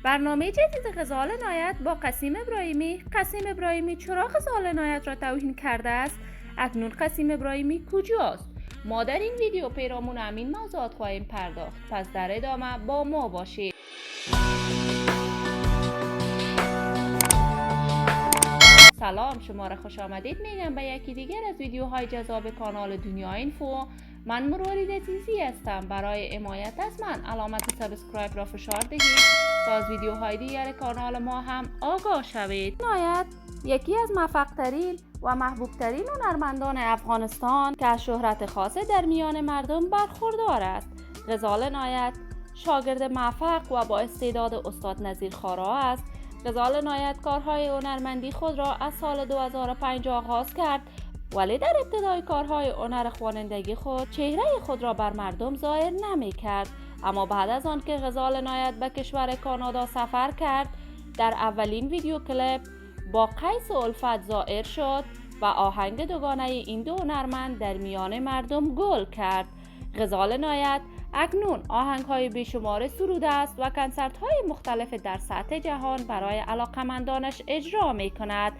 برنامه جدید غزال عنایت با قسیم ابراهیمی چرا غزال عنایت را توهین کرده است؟ اکنون قسیم ابراهیمی کجاست؟ ما در این ویدیو پیرامون همین موضوعات خواهیم پرداخت، پس در ادامه با ما باشید. سلام، شما را خوش آمدید میگم به یکی دیگر از ویدیوهای جذاب کانال دنیا اینفو. من مروارید عزیزی هستم. برای حمایت از من علامت سابسکرایب را فشار دهید تا از ویدیوهای دیگر کانال ما هم آگاه شوید. عنایت یکی از موفق‌ترین و محبوب‌ترین هنرمندان افغانستان که از شهرت خاصه در میان مردم برخوردار است. غزال عنایت شاگرد موفق و با استعداد استاد نظیر خارا است. غزال عنایت کارهای هنرمندی خود را از سال 2005 آغاز کرد، ولی در ابتدای کارهای هنر خوانندگی خود چهره خود را بر مردم ظاهر نمی کرد. اما بعد از آن که غزال عنایت به کشور کانادا سفر کرد، در اولین ویدیو کلیپ با قیس الفت ظاهر شد و آهنگ دوگانه این دو هنرمند در میان مردم گل کرد. غزال عنایت اکنون آهنگ‌های بیشمار سروده است و کنسرت‌های مختلف در سطح جهان برای علاقمندانش اجرا می‌کند.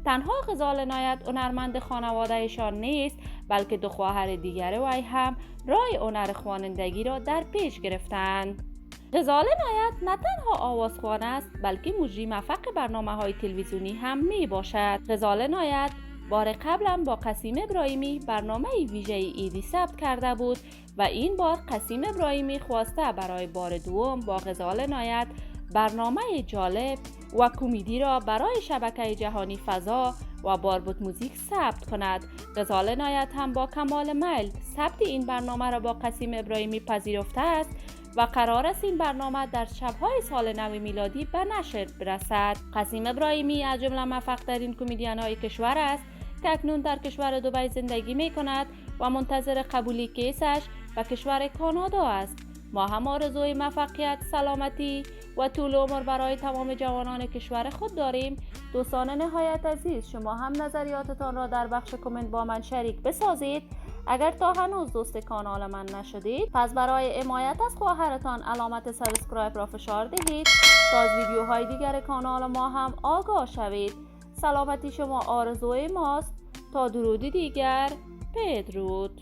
تنها غزال عنایت هنرمند خانواده‌شان نیست، بلکه دو خواهر دیگر وی هم راه هنر خوانندگی را در پیش گرفتند. غزال عنایت نه تنها آوازخوان است، بلکه مجری موفق برنامه‌های تلویزیونی هم میباشد. غزال عنایت بار قبلا با قسیم ابراهیمی برنامه ویژه ایدی ثبت کرده بود و این بار قسیم ابراهیمی خواسته برای بار دوم با غزال عنایت برنامه جالب و کمدی را برای شبکه جهانی فضا و باربود موزیک ثبت کند. غزال عنایت هم با کمال میل ثبت این برنامه را با قسیم ابراهیمی پذیرفته است و قرار است این برنامه در شب‌های سال نو میلادی به نشر برسد. قسیم ابراهیمی از جمله موفق‌ترین کمدین‌های کشور است که اکنون در کشور دبی زندگی می‌کند و منتظر قبولی کیسش به کشور کانادا است. ما هم آرزوی موفقیت، سلامتی و طول عمر برای تمام جوانان کشور خود داریم. دوستان نهایت عزیز، شما هم نظریاتتان را در بخش کامنت با من شریک بسازید. اگر تا هنوز دوست کانال من نشدید، پس برای حمایت از خواهرتان علامت سابسکرایب را فشار دهید تا از ویدیوهای دیگر کانال ما هم آگاه شوید. سلامتی شما آرزوی ماست. تا درودی دیگر، بدرود.